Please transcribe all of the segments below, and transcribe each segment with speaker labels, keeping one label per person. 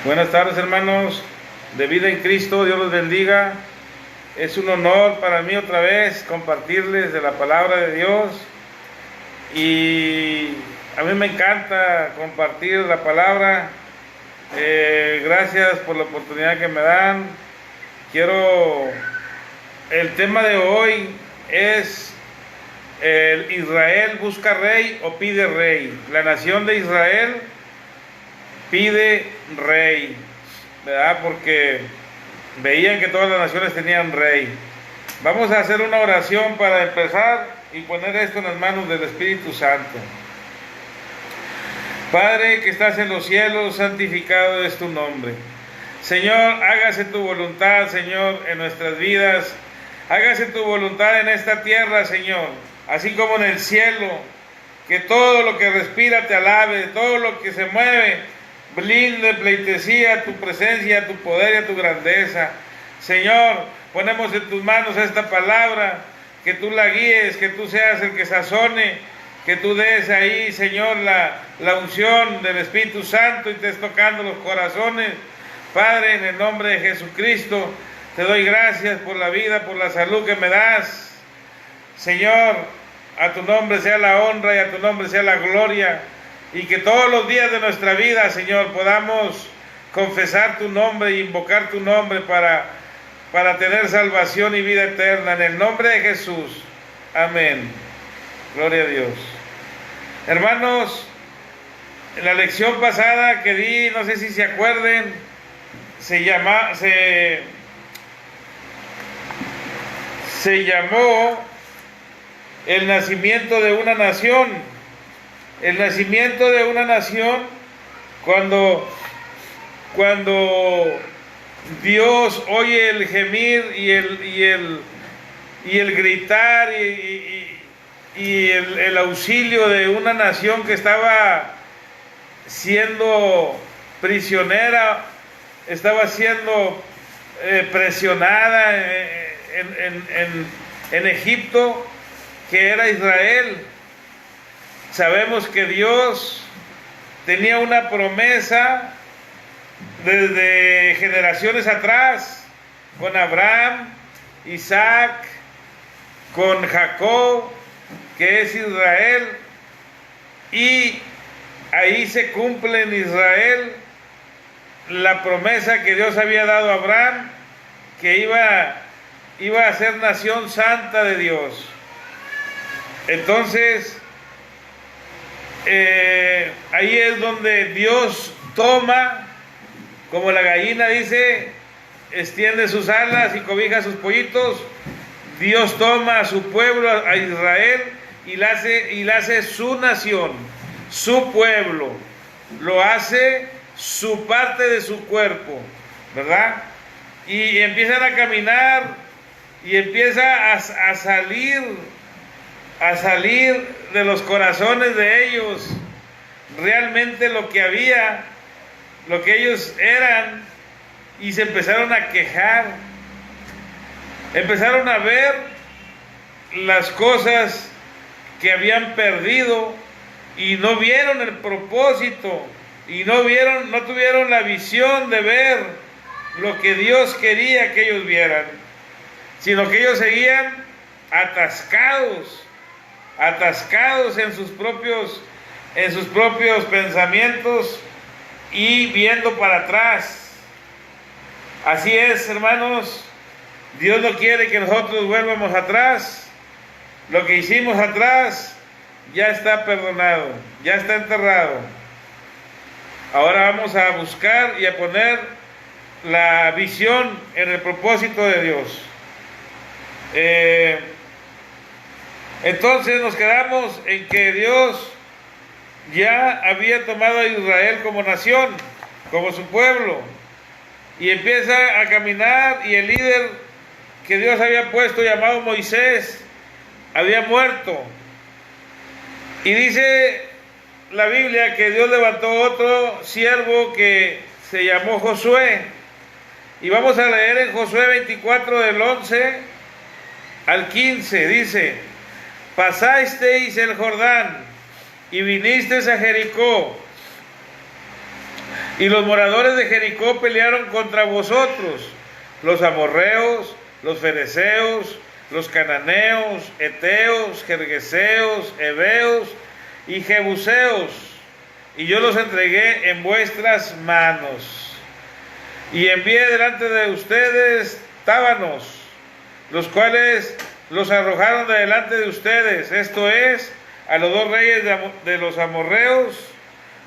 Speaker 1: Buenas tardes, hermanos de Vida en Cristo. Dios los bendiga. Es un honor para mí otra vez compartirles de la palabra de Dios, y a mí me encanta compartir la palabra. Gracias por la oportunidad que me dan. El tema de hoy es: ¿Israel busca rey o pide rey? La nación de Israel pide rey, ¿verdad? Porque veían que todas las naciones tenían rey. Vamos a hacer una oración para empezar y poner esto en las manos del Espíritu Santo. Padre que estás en los cielos, santificado es tu nombre. Señor, hágase tu voluntad, Señor, en nuestras vidas. Hágase tu voluntad en esta tierra, Señor, así como en el cielo. Que todo lo que respira te alabe, todo lo que se mueve blinde, pleitesía tu presencia, tu poder y a tu grandeza. Señor, ponemos en tus manos esta palabra, que tú la guíes, que tú seas el que sazone, que tú des ahí, Señor, la unción del Espíritu Santo y te estés tocando los corazones. Padre, en el nombre de Jesucristo, te doy gracias por la vida, por la salud que me das. Señor, a tu nombre sea la honra y a tu nombre sea la gloria. Y que todos los días de nuestra vida, Señor, podamos confesar tu nombre e invocar tu nombre para tener salvación y vida eterna. En el nombre de Jesús. Amén. Gloria a Dios. Hermanos, en la lección pasada que di, no sé si se acuerden, se llamó el nacimiento de una nación. El nacimiento de una nación, cuando Dios oye el gemir y el gritar y el auxilio de una nación que estaba siendo prisionera, estaba siendo presionada en Egipto, que era Israel. Sabemos que Dios tenía una promesa desde generaciones atrás, con Abraham, Isaac, con Jacob, que es Israel, y ahí se cumple en Israel la promesa que Dios había dado a Abraham, que iba a ser nación santa de Dios. Entonces, ahí es donde Dios toma, como la gallina dice, extiende sus alas y cobija a sus pollitos. Dios toma a su pueblo, a Israel, y la hace su nación, su pueblo, lo hace su parte de su cuerpo, ¿verdad? Y empiezan a caminar y empieza a salir de los corazones de ellos realmente lo que ellos eran, y se empezaron a quejar, empezaron a ver las cosas que habían perdido y no vieron el propósito y no tuvieron la visión de ver lo que Dios quería que ellos vieran, sino que ellos seguían atascados en sus propios pensamientos y viendo para atrás. Así es, hermanos, Dios no quiere que nosotros vuelvamos atrás. Lo que hicimos atrás ya está perdonado, ya está enterrado. Ahora vamos a buscar y a poner la visión en el propósito de Dios. Entonces nos quedamos en que Dios ya había tomado a Israel como nación, como su pueblo, y empieza a caminar, y el líder que Dios había puesto, llamado Moisés, había muerto. Y dice la Biblia que Dios levantó otro siervo que se llamó Josué. Y vamos a leer en Josué 24 del 11 al 15, dice: pasasteis el Jordán y vinisteis a Jericó, Y los moradores de Jericó pelearon contra vosotros, los amorreos, los fereceos, los cananeos, eteos, gergeseos, heveos y jebuseos, y yo los entregué en vuestras manos. Y envié delante de ustedes tábanos, los cuales los arrojaron de delante de ustedes, esto es, a los dos reyes de los amorreos,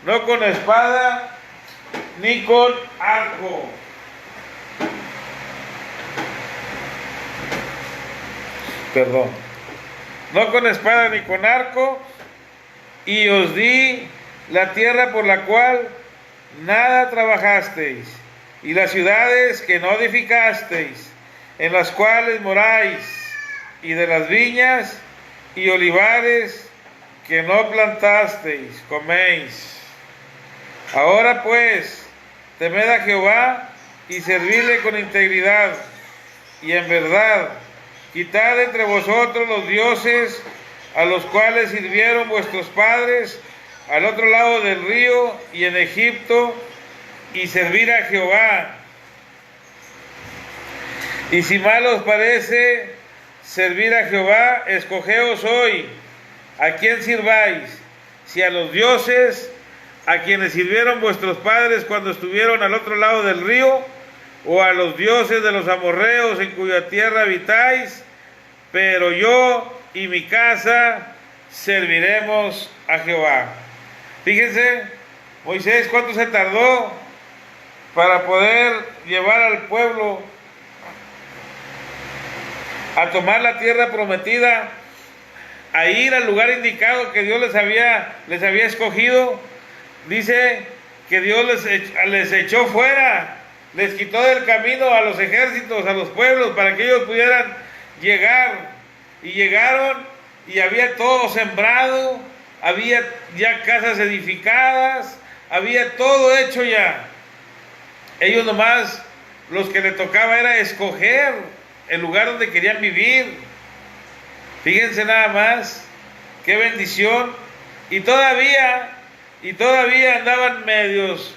Speaker 1: no con espada ni con arco. Perdón. No con espada ni con arco, y os di la tierra por la cual nada trabajasteis, y las ciudades que no edificasteis, en las cuales moráis, y de las viñas y olivares que no plantasteis, coméis. Ahora pues, temed a Jehová y servidle con integridad y en verdad. Quitad entre vosotros los dioses a los cuales sirvieron vuestros padres al otro lado del río y en Egipto, y servir a Jehová. Y si mal os parece servir a Jehová, escogeos hoy a quién sirváis, si a los dioses a quienes sirvieron vuestros padres cuando estuvieron al otro lado del río, o a los dioses de los amorreos en cuya tierra habitáis, pero yo y mi casa serviremos a Jehová. Fíjense, Moisés, ¿cuánto se tardó para poder llevar al pueblo a tomar la tierra prometida, a ir al lugar indicado que Dios les había escogido? Dice que Dios les echó fuera, les quitó del camino a los ejércitos, a los pueblos, para que ellos pudieran llegar. Y llegaron y había todo sembrado, había ya casas edificadas, había todo hecho ya. Ellos nomás, los que le tocaba era escoger el lugar donde querían vivir. Fíjense nada más, qué bendición. Y todavía andaban medios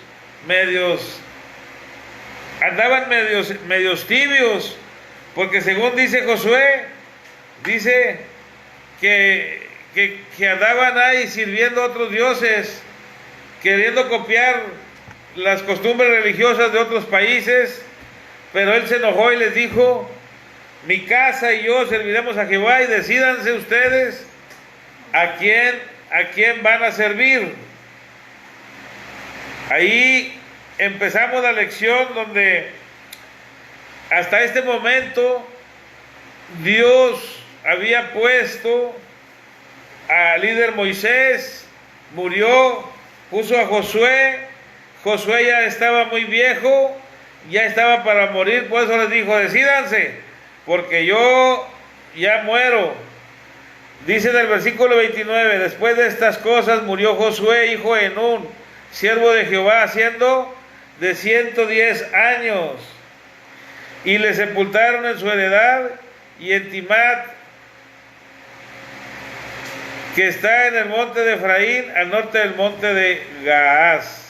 Speaker 1: tibios, porque según dice Josué, dice que andaban ahí sirviendo a otros dioses, queriendo copiar las costumbres religiosas de otros países, pero él se enojó y les dijo: mi casa y yo serviremos a Jehová, y decídanse ustedes a quién van a servir. Ahí empezamos la lección donde hasta este momento Dios había puesto al líder Moisés, murió, puso a Josué. Josué ya estaba muy viejo, ya estaba para morir, por eso les dijo: decídanse, porque yo ya muero. Dice en el versículo 29, después de estas cosas murió Josué, hijo de Nun, siervo de Jehová, siendo de 110 años, y le sepultaron en su heredad y en Timat, que está en el monte de Efraín, al norte del monte de Gaás.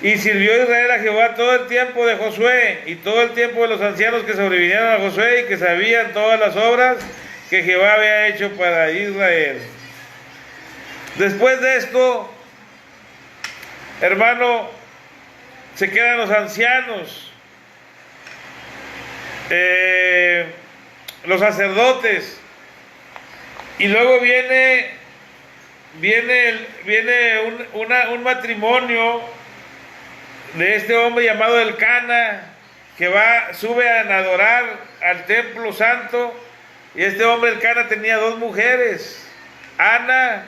Speaker 1: Y sirvió Israel a Jehová todo el tiempo de Josué y todo el tiempo de los ancianos que sobrevinieron a Josué y que sabían todas las obras que Jehová había hecho para Israel. Después de esto, hermano, se quedan los ancianos, los sacerdotes, y luego viene un matrimonio de este hombre llamado Elcana, que sube a adorar al templo santo. Y este hombre Elcana tenía dos mujeres, Ana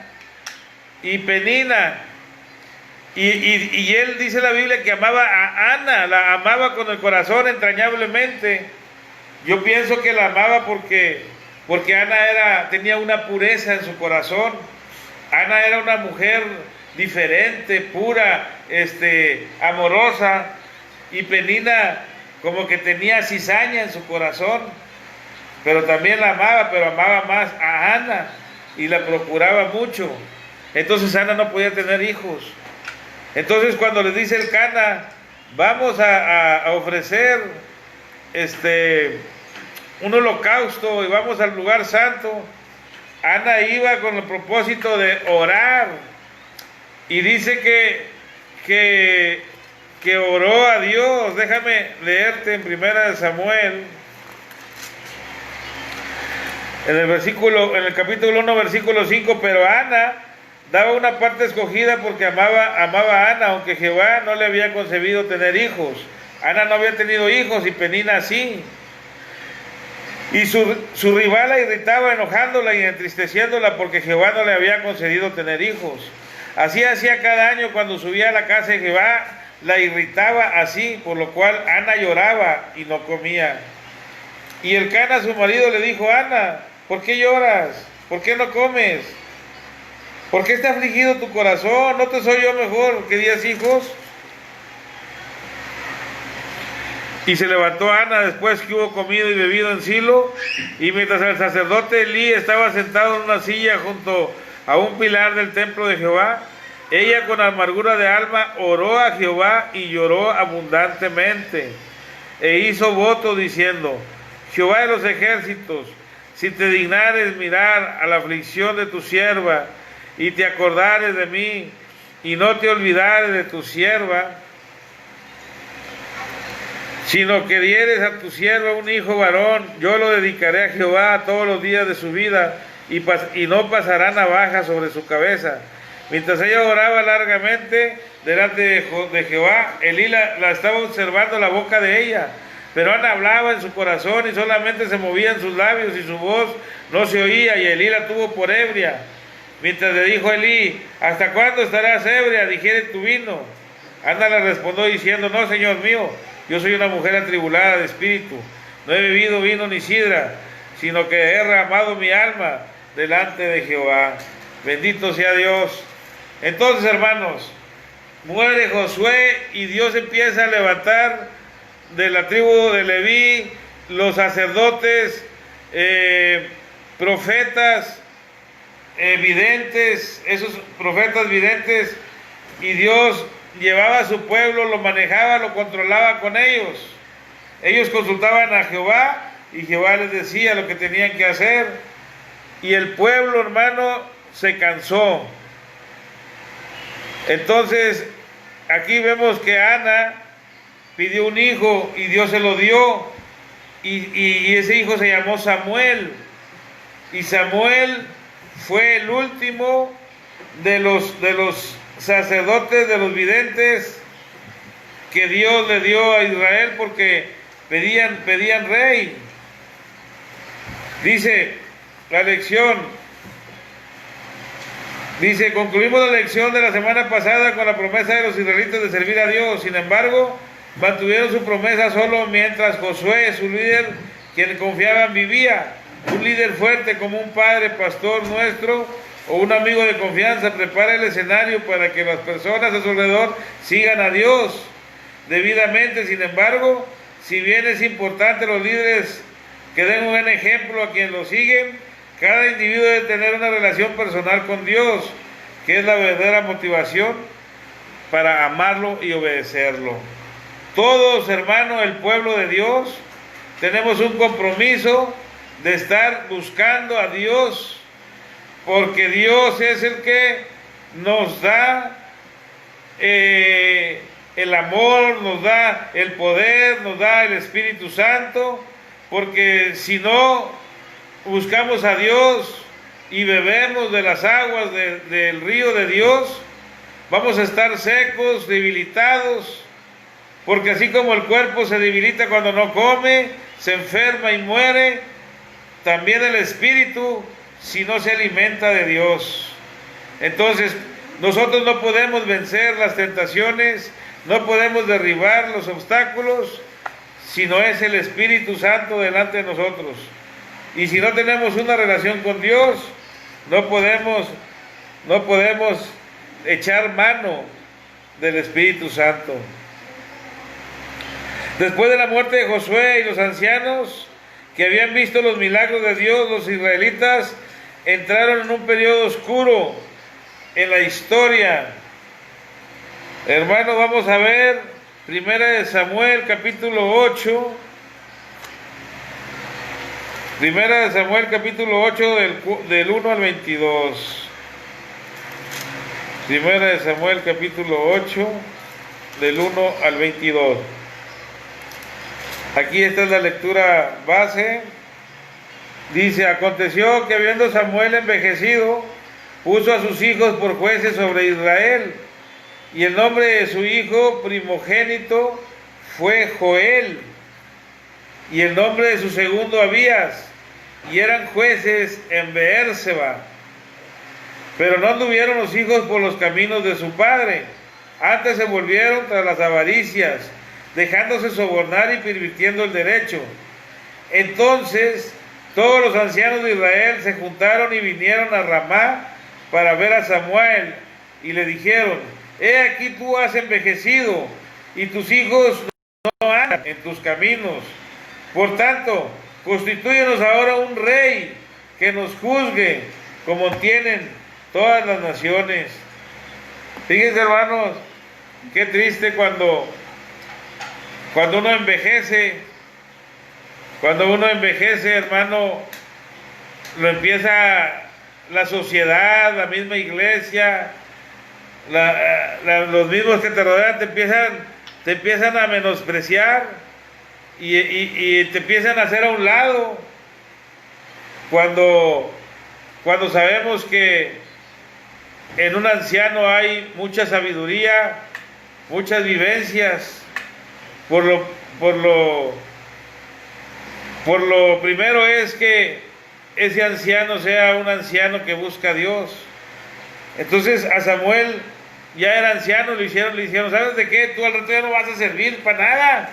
Speaker 1: y Penina. Y él, dice la Biblia, que amaba a Ana, la amaba con el corazón entrañablemente. Yo pienso que la amaba porque Ana tenía una pureza en su corazón. Ana era una mujer diferente, pura, amorosa, y Penina como que tenía cizaña en su corazón, pero también la amaba, pero amaba más a Ana y la procuraba mucho. Entonces Ana no podía tener hijos. Entonces cuando les dice el Cana, vamos a ofrecer un holocausto y vamos al lugar santo, Ana iba con el propósito de orar, y dice que oró a Dios. Déjame leerte en 1 Samuel, en el capítulo 1, versículo 5, pero Ana daba una parte escogida porque amaba a Ana, aunque Jehová no le había concebido tener hijos. Ana no había tenido hijos y Penina sí. Y su rival la irritaba, enojándola y entristeciéndola porque Jehová no le había concedido tener hijos. Así hacía cada año cuando subía a la casa de Jehová, la irritaba así, por lo cual Ana lloraba y no comía. Y el Cana, su marido, le dijo: Ana, ¿por qué lloras? ¿Por qué no comes? ¿Por qué está afligido tu corazón? ¿No te soy yo mejor que 10 hijos? Y se levantó Ana después que hubo comido y bebido en Silo, y mientras el sacerdote Elí estaba sentado en una silla junto a un pilar del templo de Jehová, ella con amargura de alma oró a Jehová y lloró abundantemente, e hizo voto diciendo: Jehová de los ejércitos, si te dignares mirar a la aflicción de tu sierva, y te acordares de mí, y no te olvidares de tu sierva, sino que dieres a tu sierva un hijo varón, yo lo dedicaré a Jehová todos los días de su vida, y no pasará navaja sobre su cabeza. Mientras ella oraba largamente delante de Jehová, Elí la estaba observando la boca de ella, pero Ana hablaba en su corazón y solamente se movían sus labios y su voz no se oía, y Elí la tuvo por ebria. Mientras le dijo Elí: ¿hasta cuándo estarás ebria? Digiere tu vino. Ana le respondió diciendo: no, Señor mío, yo soy una mujer atribulada de espíritu, no he bebido vino ni sidra, sino que he derramado mi alma delante de Jehová. Bendito sea Dios. Entonces, hermanos, muere Josué y Dios empieza a levantar de la tribu de Leví los sacerdotes, profetas, videntes, esos profetas videntes, y Dios llevaba a su pueblo, lo manejaba, lo controlaba con ellos. Ellos consultaban a Jehová y Jehová les decía lo que tenían que hacer, y el pueblo, hermano, se cansó. Entonces aquí vemos que Ana pidió un hijo y Dios se lo dio, y ese hijo se llamó Samuel, y Samuel fue el último de los sacerdotes, de los videntes que Dios le dio a Israel, porque pedían rey. Dice la lección, concluimos la lección de la semana pasada con la promesa de los israelitas de servir a Dios. Sin embargo, mantuvieron su promesa solo mientras Josué, su líder, quien confiaban, vivía. Un líder fuerte como un padre, pastor nuestro, o un amigo de confianza, prepara el escenario para que las personas a su alrededor sigan a Dios debidamente. Sin embargo, si bien es importante los líderes que den un buen ejemplo a quienes lo siguen, cada individuo debe tener una relación personal con Dios, que es la verdadera motivación para amarlo y obedecerlo. Todos, hermanos, el pueblo de Dios, tenemos un compromiso de estar buscando a Dios, porque Dios es el que nos da el amor, nos da el poder, nos da el Espíritu Santo, porque si no buscamos a Dios y bebemos de las aguas del río de Dios, vamos a estar secos, debilitados, porque así como el cuerpo se debilita cuando no come, se enferma y muere, también el espíritu si no se alimenta de Dios. Entonces, nosotros no podemos vencer las tentaciones, no podemos derribar los obstáculos si no es el Espíritu Santo delante de nosotros. Y si no tenemos una relación con Dios, no podemos echar mano del Espíritu Santo. Después de la muerte de Josué y los ancianos que habían visto los milagros de Dios, los israelitas entraron en un periodo oscuro en la historia. Hermano, vamos a ver Primera de Samuel, capítulo 8. Primera de Samuel, capítulo 8, del 1 al 22. Primera de Samuel, capítulo 8, del 1 al 22. Aquí esta es la lectura base. Dice: aconteció que habiendo Samuel envejecido, puso a sus hijos por jueces sobre Israel, y el nombre de su hijo primogénito fue Joel, y el nombre de su segundo Abías, y eran jueces en Beérseba. Pero no anduvieron los hijos por los caminos de su padre, antes se volvieron tras las avaricias, dejándose sobornar y pervirtiendo el derecho. Entonces todos los ancianos de Israel se juntaron y vinieron a Ramá para ver a Samuel, y le dijeron: he aquí tú has envejecido, y tus hijos no andan en tus caminos. Por tanto, constitúyenos ahora un rey que nos juzgue, como tienen todas las naciones. Fíjense, hermanos, qué triste cuando uno envejece. Cuando uno envejece, hermano, lo empieza la sociedad, la misma iglesia, los mismos que te rodean te empiezan a menospreciar y te empiezan a hacer a un lado. Cuando sabemos que en un anciano hay mucha sabiduría, muchas vivencias. Por lo primero es que ese anciano sea un anciano que busca a Dios. Entonces a Samuel ya era anciano, le hicieron, ¿sabes de qué? Tú al rato ya no vas a servir para nada,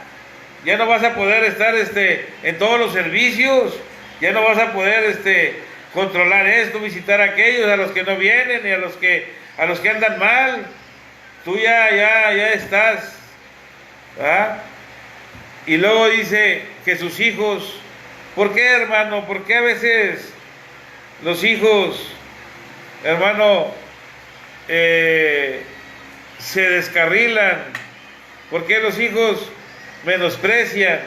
Speaker 1: ya no vas a poder estar en todos los servicios, ya no vas a poder controlar esto, visitar a aquellos, a los que no vienen y a los que andan mal. Tú ya estás, ¿verdad? Y luego dice que sus hijos, ¿por qué, hermano? ¿Por qué a veces los hijos, hermano, se descarrilan? ¿Por qué los hijos menosprecian?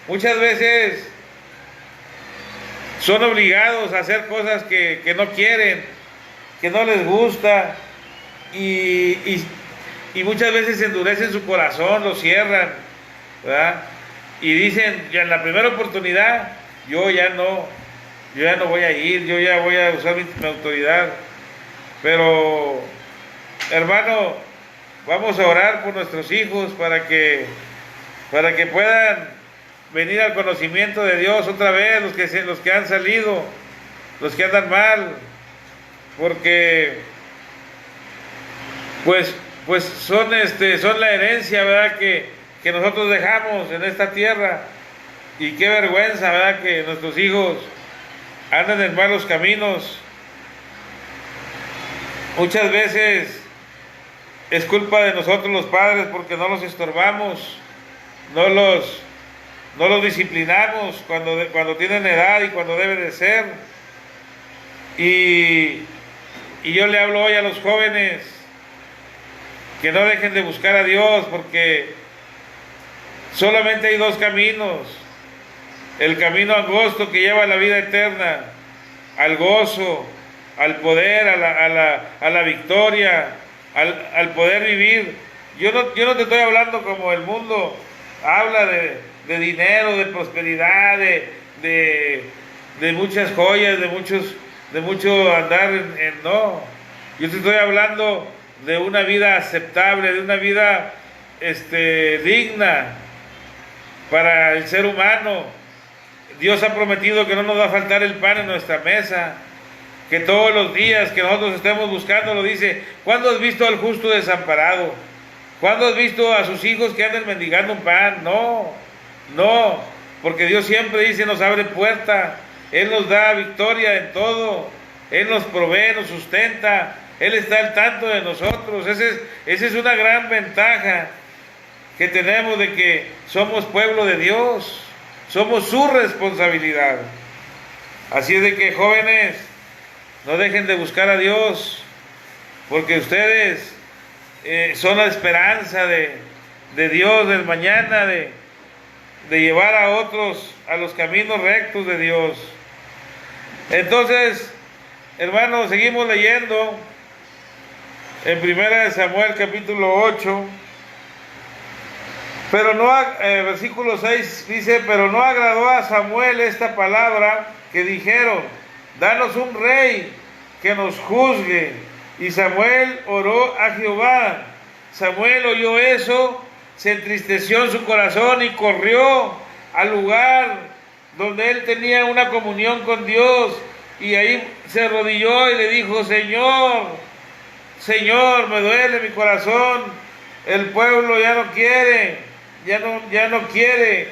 Speaker 1: Muchas veces son obligados a hacer cosas que no quieren, que no les gusta, y muchas veces endurecen su corazón, lo cierran, ¿verdad? Y dicen, ya en la primera oportunidad, yo ya no voy a ir, yo ya voy a usar mi autoridad. Pero, hermano, vamos a orar por nuestros hijos para que puedan venir al conocimiento de Dios otra vez, los que han salido, los que andan mal, porque pues son la herencia, ¿verdad?, que nosotros dejamos en esta tierra. Y qué vergüenza, ¿verdad?, que nuestros hijos andan en malos caminos. Muchas veces es culpa de nosotros los padres, porque no los estorbamos, no los disciplinamos cuando tienen edad y cuando debe de ser. Y yo le hablo hoy a los jóvenes que no dejen de buscar a Dios, porque solamente hay dos caminos: el camino angosto que lleva a la vida eterna, al gozo, al poder, a la victoria, al poder vivir. Yo no te estoy hablando como el mundo habla de dinero, de prosperidad, de muchas joyas, de mucho andar no. Yo te estoy hablando de una vida aceptable, de una vida digna para el ser humano. Dios ha prometido que no nos va a faltar el pan en nuestra mesa, que todos los días que nosotros estemos buscando, lo dice. ¿Cuándo has visto al justo desamparado? ¿Cuándo has visto a sus hijos que andan mendigando un pan? No, porque Dios siempre dice, nos abre puerta, Él nos da victoria en todo, Él nos provee, nos sustenta, Él está al tanto de nosotros. Esa es una gran ventaja que tenemos, de que somos pueblo de Dios, somos su responsabilidad. Así es de que, jóvenes, no dejen de buscar a Dios, porque ustedes son la esperanza de Dios del mañana, de llevar a otros a los caminos rectos de Dios. Entonces, hermanos, seguimos leyendo en 1 Samuel capítulo 8, pero no, versículo 6 dice, pero no agradó a Samuel esta palabra que dijeron, danos un rey que nos juzgue. Y Samuel oró a Jehová. Samuel oyó eso, se entristeció en su corazón y corrió al lugar donde él tenía una comunión con Dios, y ahí se arrodilló y le dijo, Señor, Señor, me duele mi corazón, el pueblo ya no quiere, ya no quiere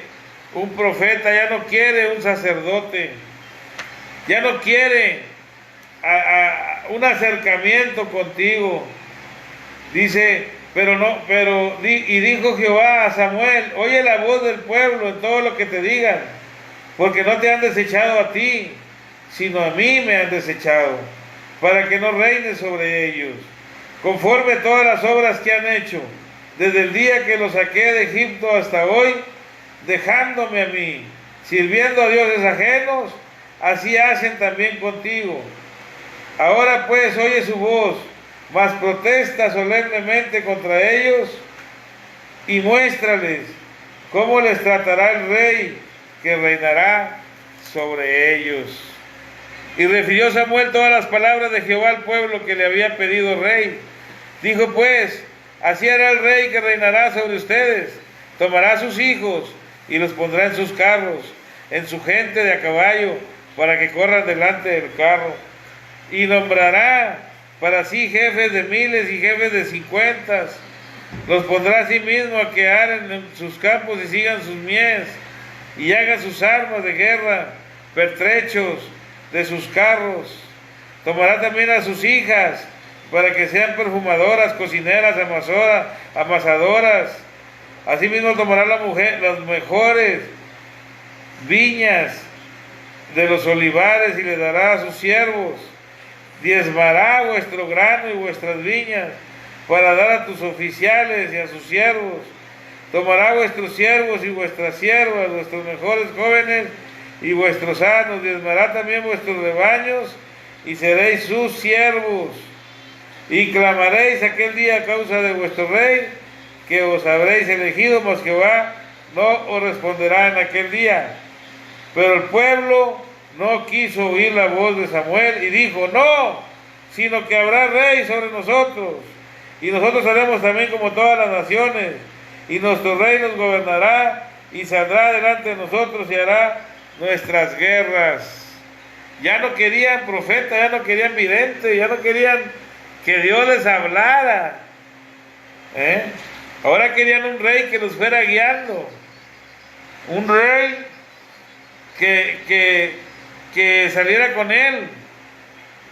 Speaker 1: un profeta, ya no quiere un sacerdote, ya no quiere un acercamiento contigo. Dice, y dijo Jehová a Samuel, oye la voz del pueblo en todo lo que te digan, porque no te han desechado a ti, sino a mí me han desechado, para que no reines sobre ellos, conforme a todas las obras que han hecho, desde el día que los saqué de Egipto hasta hoy, dejándome a mí, sirviendo a dioses ajenos, así hacen también contigo. Ahora pues oye su voz, mas protesta solemnemente contra ellos y muéstrales cómo les tratará el rey que reinará sobre ellos. Y refirió Samuel todas las palabras de Jehová al pueblo que le había pedido rey. Dijo pues, así hará el rey que reinará sobre ustedes, tomará a sus hijos y los pondrá en sus carros, en su gente de a caballo, para que corran delante del carro. Y nombrará para sí jefes de miles y jefes de 50. Los pondrá a sí mismo a que aren en sus campos y sigan sus mies, y hagan sus armas de guerra, pertrechos de sus carros. Tomará también a sus hijas, para que sean perfumadoras, cocineras, amasadoras. Asimismo tomará las mejores viñas de los olivares y le dará a sus siervos. Diezmará vuestro grano y vuestras viñas para dar a tus oficiales y a sus siervos. Tomará vuestros siervos y vuestras siervas, vuestros mejores jóvenes y vuestros sanos. Diezmará también vuestros rebaños y seréis sus siervos. Y clamaréis aquel día a causa de vuestro rey, que os habréis elegido, mas Jehová no os responderá en aquel día. Pero el pueblo no quiso oír la voz de Samuel y dijo, no, sino que habrá rey sobre nosotros, y nosotros haremos también como todas las naciones, y nuestro rey nos gobernará y saldrá delante de nosotros y hará nuestras guerras. Ya no querían profeta, ya no querían vidente, ya no querían que Dios les hablara. Ahora querían un rey que los fuera guiando, un rey que saliera con él.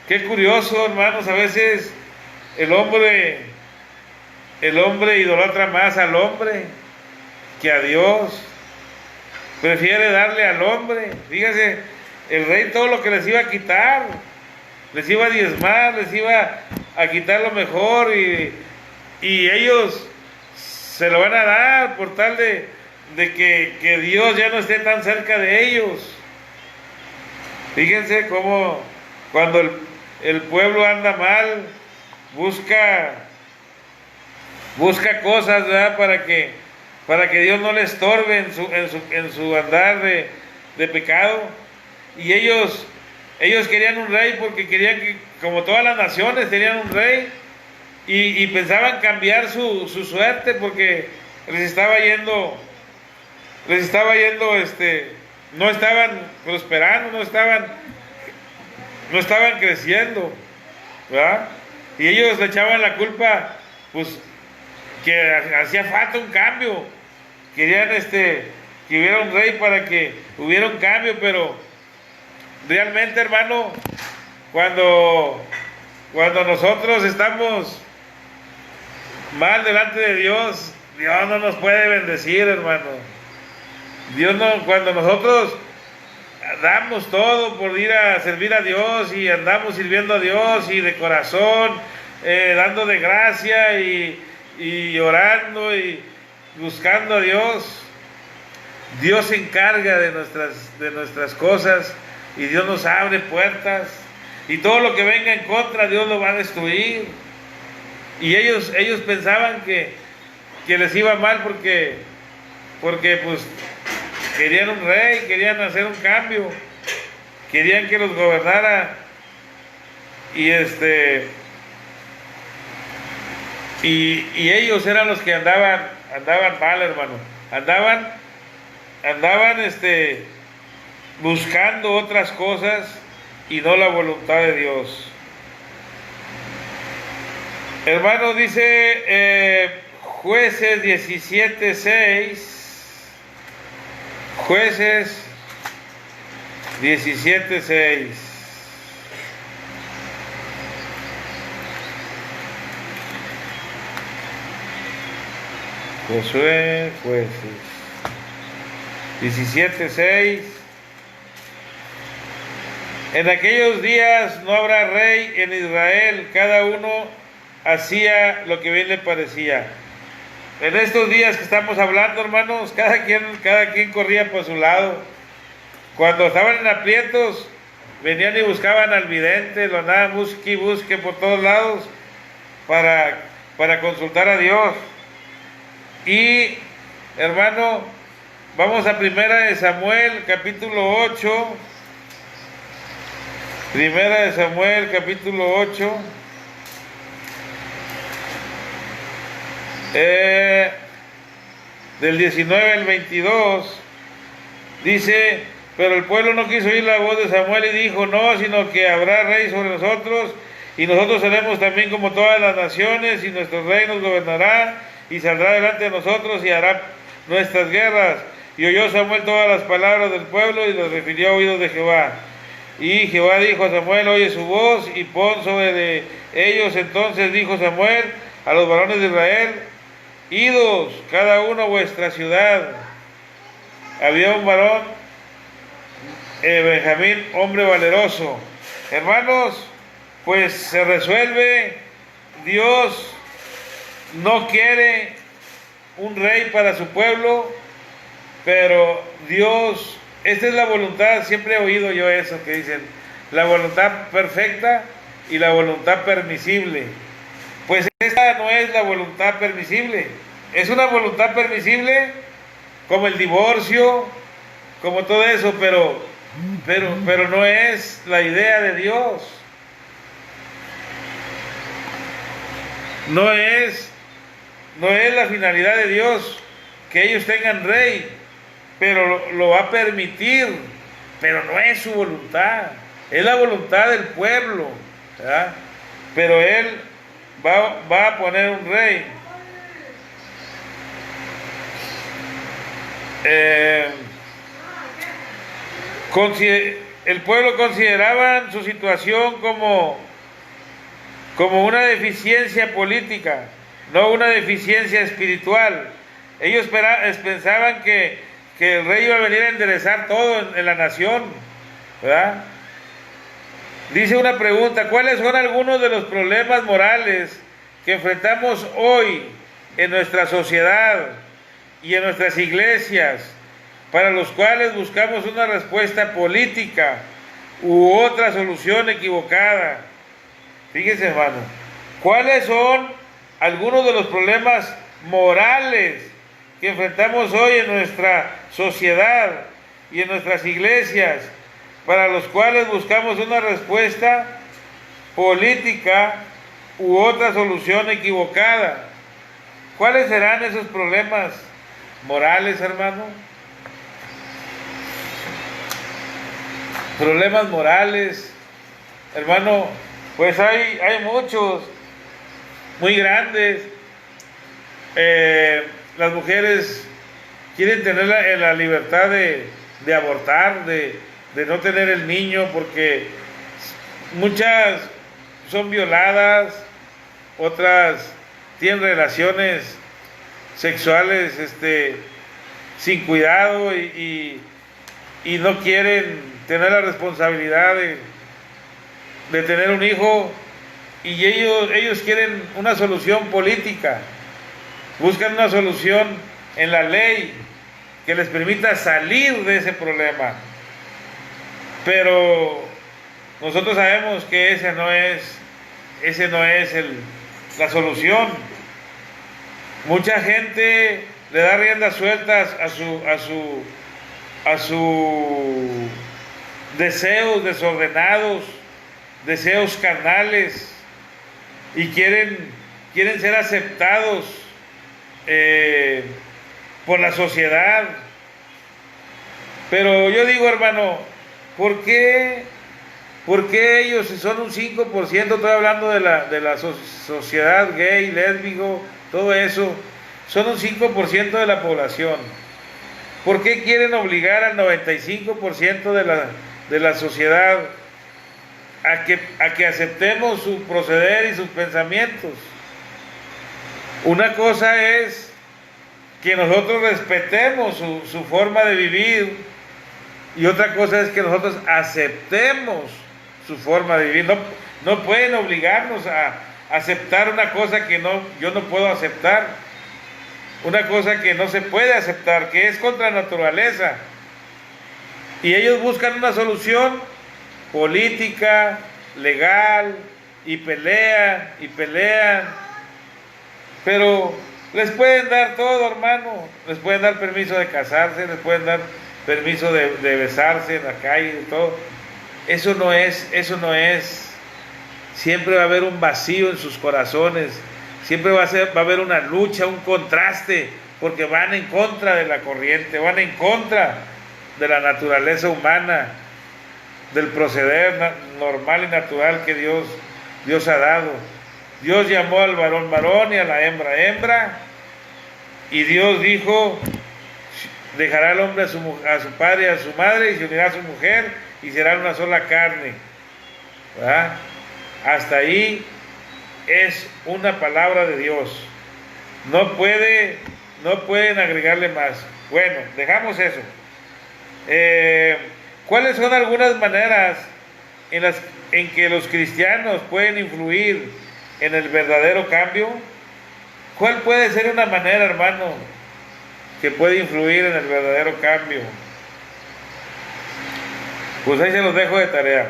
Speaker 1: Qué curioso, hermanos, a veces el hombre idolatra más al hombre que a Dios. Prefiere darle al hombre. Fíjese, el rey todo lo que les iba a quitar, les iba a diezmar, les iba a quitar lo mejor, y ellos se lo van a dar por tal de que Dios ya no esté tan cerca de ellos. Fíjense cómo cuando el pueblo anda mal, busca cosas, ¿verdad? para que Dios no le estorbe en su andar de pecado. Y ellos querían un rey porque querían que, como todas las naciones, tenían un rey, y pensaban cambiar su suerte porque les estaba yendo, no estaban prosperando, no estaban creciendo, ¿verdad? Y ellos le echaban la culpa, pues, que hacía falta un cambio. Querían que hubiera un rey para que hubiera un cambio, pero realmente, hermano, cuando nosotros estamos mal delante de Dios, Dios no nos puede bendecir, hermano. Dios no, cuando nosotros damos todo por ir a servir a Dios y andamos sirviendo a Dios y de corazón, dando de gracia y y orando y buscando a Dios, Dios se encarga de nuestras cosas y Dios nos abre puertas, y todo lo que venga en contra Dios lo va a destruir. Y ellos pensaban que les iba mal porque pues querían un rey, querían hacer un cambio, querían que los gobernara, y ellos eran los que andaban mal, hermano. Andaban buscando otras cosas y no la voluntad de Dios. Hermano, dice Jueces 17:6. Jueces 17:6. Josué, Jueces 17:6. En aquellos días no habrá rey en Israel, cada uno hacía lo que bien le parecía. En estos días que estamos hablando, hermanos, cada quien corría por su lado. Cuando estaban en aprietos, venían y buscaban al vidente, lo andaban busque por todos lados para consultar a Dios. Y, hermano, vamos a Primera de Samuel, capítulo 8. Primera de Samuel, capítulo 8. Del 19 al 22. Dice: pero el pueblo no quiso oír la voz de Samuel y dijo: no, sino que habrá rey sobre nosotros, y nosotros seremos también como todas las naciones, y nuestro rey nos gobernará, y saldrá delante de nosotros y hará nuestras guerras. Y oyó Samuel todas las palabras del pueblo y las refirió a oídos de Jehová. Y Jehová dijo a Samuel: oye su voz y pon sobre de ellos. Entonces dijo Samuel a los varones de Israel: idos cada uno a vuestra ciudad. Había un varón, Benjamín, hombre valeroso. Hermanos, pues se resuelve. Dios no quiere un rey para su pueblo, pero Dios, esta es la voluntad. Siempre he oído yo eso que dicen: la voluntad perfecta y la voluntad permisible. Pues esta no es la voluntad permisible. Es una voluntad permisible como el divorcio, como todo eso, pero no es la idea de Dios. No es la finalidad de Dios que ellos tengan rey, pero lo va a permitir, pero no es su voluntad, es la voluntad del pueblo, ¿verdad? Pero Él va a poner un rey. El pueblo consideraba su situación como una deficiencia política, no una deficiencia espiritual. Ellos pensaban que el rey iba a venir a enderezar todo en la nación, ¿verdad? Dice una pregunta: ¿cuáles son algunos de los problemas morales que enfrentamos hoy en nuestra sociedad y en nuestras iglesias, para los cuales buscamos una respuesta política u otra solución equivocada? Fíjense, hermano, ¿cuáles son algunos de los problemas morales que enfrentamos hoy en nuestra sociedad y en nuestras iglesias, para los cuales buscamos una respuesta política u otra solución equivocada? ¿Cuáles serán esos problemas morales, hermano? Problemas morales, hermano, pues hay muchos, muy grandes. Las mujeres quieren tener la libertad de abortar, de no tener el niño, porque muchas son violadas, otras tienen relaciones sexuales sin cuidado y no quieren tener la responsabilidad de tener un hijo, y ellos quieren una solución política. buscan una solución en la ley que les permita salir de ese problema. Pero nosotros sabemos que ese no es la solución. Mucha gente le da riendas sueltas a sus deseos desordenados, deseos carnales, y quieren ser aceptados por la sociedad. Pero yo digo, hermano, ¿por qué ellos, si son un 5%, estoy hablando de la sociedad gay, lésbico, todo eso, son un 5% de la población? ¿Por qué quieren obligar al 95% de la sociedad a que aceptemos su proceder y sus pensamientos? Una cosa es que nosotros respetemos su forma de vivir, y otra cosa es que nosotros aceptemos su forma de vivir. No pueden obligarnos a aceptar una cosa que yo no puedo aceptar, una cosa que no se puede aceptar, que es contra la naturaleza. Y ellos buscan una solución política, legal, y pelean, pero les pueden dar todo, hermano. Les pueden dar permiso de casarse, les pueden dar permiso de besarse en la calle, de todo. Eso no es. Siempre va a haber un vacío en sus corazones. Siempre va a haber una lucha, un contraste, porque van en contra de la corriente, van en contra de la naturaleza humana, del proceder normal y natural que Dios ha dado. Dios llamó al varón varón y a la hembra hembra, y Dios dijo: dejará el hombre a su padre y a su madre, y se unirá a su mujer, y serán una sola carne. ¿Verdad? Hasta ahí es una palabra de Dios. No pueden agregarle más. Bueno, dejamos eso. ¿Cuáles son algunas maneras en que los cristianos pueden influir en el verdadero cambio? ¿Cuál puede ser una manera, hermano, que puede influir en el verdadero cambio? Pues ahí se los dejo de tarea.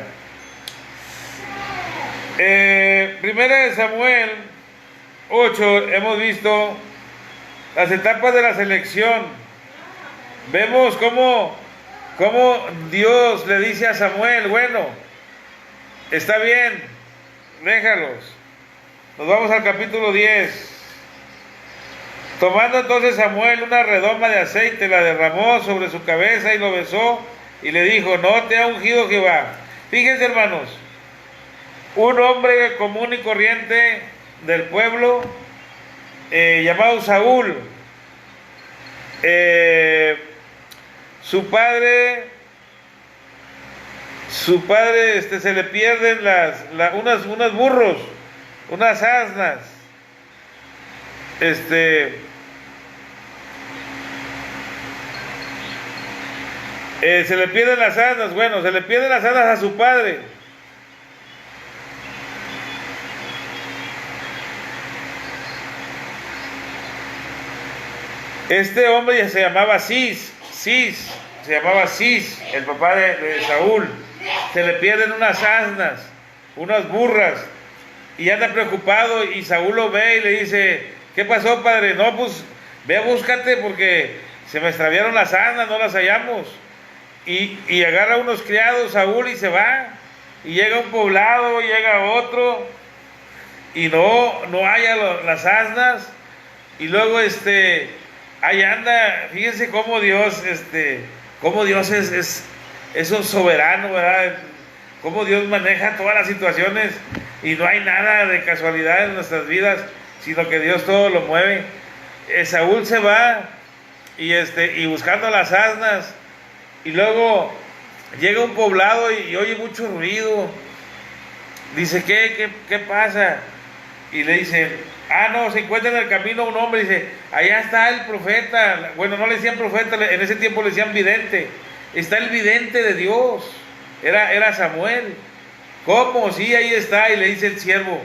Speaker 1: Primera de Samuel 8, hemos visto las etapas de la selección. Vemos cómo Dios le dice a Samuel: bueno, está bien, déjalos. Nos vamos al capítulo 10. Tomando entonces Samuel una redoma de aceite, la derramó sobre su cabeza y lo besó, y le dijo: no te ha ungido Jehová. Fíjense, hermanos, un hombre común y corriente del pueblo, llamado Saúl, su padre se le pierden unos burros, unas asnas, se le pierden las asnas. Bueno, se le pierden las asnas a su padre. Este hombre ya se llamaba Cis, el papá de Saúl. Se le pierden unas asnas, unas burras, y anda preocupado, y Saúl lo ve y le dice: ¿qué pasó, padre? No, pues ve, búscate, porque se me extraviaron las asnas, no las hallamos. Y agarra unos criados Saúl y se va, y llega a un poblado, llega a otro, y no halla las asnas. Y luego ahí anda. Fíjense cómo Dios es un soberano, ¿verdad? Cómo Dios maneja todas las situaciones, y no hay nada de casualidad en nuestras vidas, sino que Dios todo lo mueve. Saúl se va y buscando las asnas, y luego llega a un poblado y oye mucho ruido. Dice: ¿qué pasa? Y le dicen: no, se encuentra en el camino un hombre. Dice: allá está el profeta. Bueno, no le decían profeta, en ese tiempo le decían vidente. Está el vidente de Dios. Era Samuel. ¿Cómo? Sí, ahí está. Y le dice el siervo: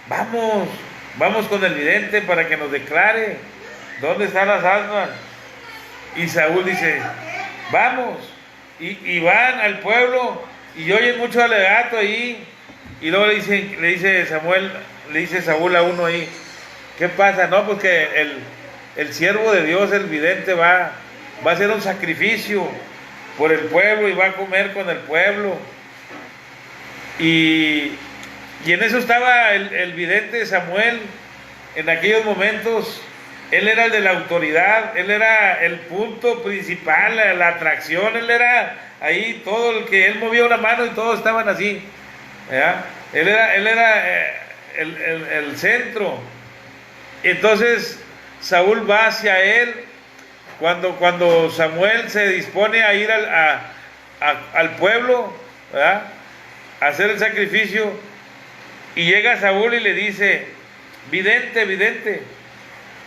Speaker 1: vamos con el vidente para que nos declare. ¿dónde están las asnas? Y Saúl dice, vamos, y van al pueblo, y oyen mucho alegato ahí, y luego le dice Saúl a uno ahí, ¿qué pasa? No, pues que el siervo de Dios, el vidente, va a hacer un sacrificio por el pueblo y va a comer con el pueblo. Y en eso estaba el vidente Samuel. En aquellos momentos él era el de la autoridad, él era el punto principal, la atracción, él era ahí todo el que él movía una mano y todos estaban así, ¿verdad? Él era el centro. Entonces Saúl va hacia él cuando Samuel se dispone a ir al pueblo, ¿verdad?, a hacer el sacrificio, y llega Saúl y le dice, vidente,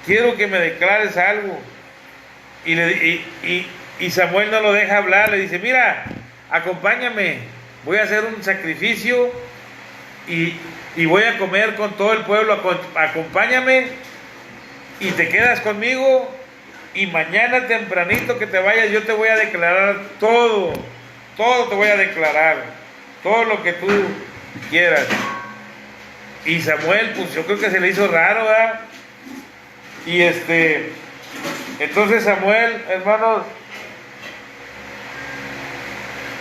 Speaker 1: quiero que me declares algo. Y Samuel no lo deja hablar, le dice, mira, acompáñame, voy a hacer un sacrificio y voy a comer con todo el pueblo, acompáñame y te quedas conmigo, y mañana tempranito que te vayas yo te voy a declarar todo te voy a declarar, todo lo que tú quieras. Y Samuel, pues yo creo que se le hizo raro, ¿verdad? Y entonces Samuel, hermanos,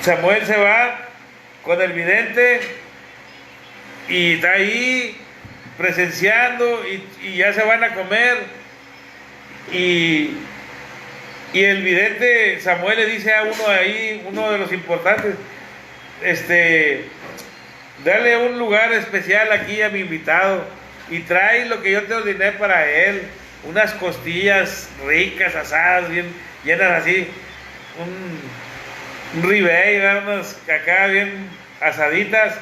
Speaker 1: Samuel se va con el vidente y está ahí presenciando, y ya se van a comer, y el vidente Samuel le dice a uno ahí, uno de los importantes, dale un lugar especial aquí a mi invitado y trae lo que yo te ordené para él, unas costillas ricas, asadas, bien llenas así, un ribeye, unas acá bien asaditas,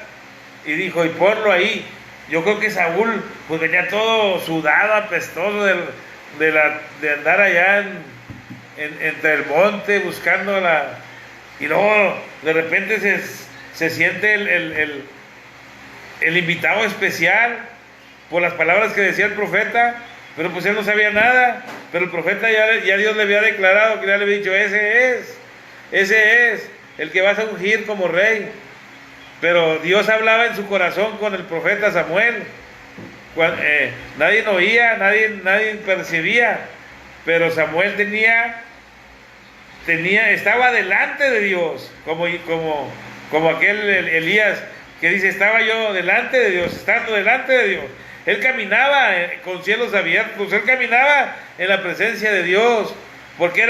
Speaker 1: y dijo, y ponlo ahí. Yo creo que Saúl pues venía todo sudado, apestoso de andar allá entre el monte buscando y luego de repente se siente el invitado especial por las palabras que decía el profeta, pero pues él no sabía nada, pero el profeta ya Dios le había declarado, que ya le había dicho, ese es el que vas a ungir como rey. Pero Dios hablaba en su corazón con el profeta Samuel. Nadie oía, nadie percibía, pero Samuel estaba delante de Dios, como aquel Elías que dice, estaba yo delante de Dios, estando delante de Dios. Él caminaba con cielos abiertos, él caminaba en la presencia de Dios, porque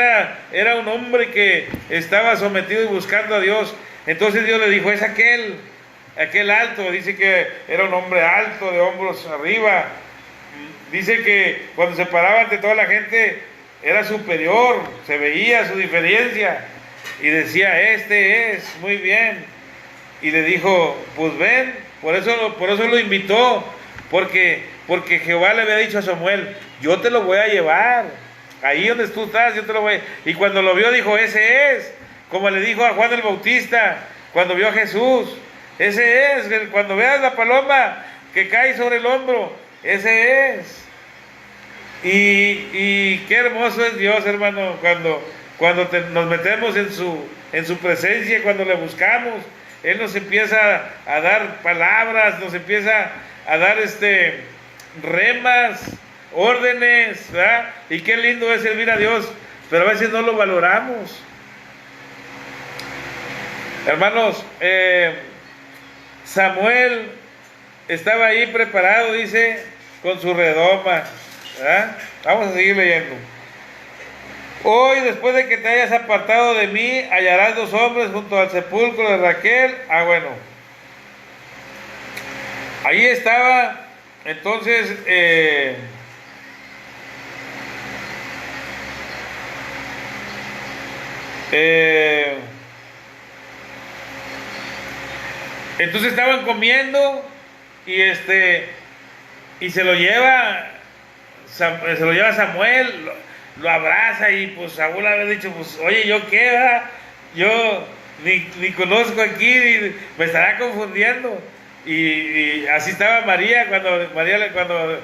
Speaker 1: era un hombre que estaba sometido y buscando a Dios. Entonces Dios le dijo, es aquel alto, dice que era un hombre alto, de hombros arriba. Dice que cuando se paraba ante toda la gente era superior, se veía su diferencia, y decía, este es, muy bien. Y le dijo, pues ven, por eso lo invitó, porque Jehová le había dicho a Samuel, yo te lo voy a llevar, ahí donde tú estás, yo te lo voy a... Y cuando lo vio dijo, ese es, como le dijo a Juan el Bautista, cuando vio a Jesús, ese es, cuando veas la paloma que cae sobre el hombro, ese es. Y qué hermoso es Dios, hermano, cuando nos metemos en su presencia, cuando le buscamos, Él nos empieza a dar palabras, nos empieza a dar remas, órdenes, ¿verdad? Y qué lindo es servir a Dios, pero a veces no lo valoramos. Hermanos, Samuel estaba ahí preparado, dice, con su redoma, ¿verdad? Vamos a seguir leyendo. Hoy, después de que te hayas apartado de mí, hallarás 2 hombres junto al sepulcro de Raquel. Bueno, ahí estaba, entonces, entonces estaban comiendo y se lo lleva Samuel, lo abraza, y pues Saúl había dicho, pues oye, ¿yo qué? ¿Verdad? Yo ni conozco aquí, me estará confundiendo. Y así estaba María cuando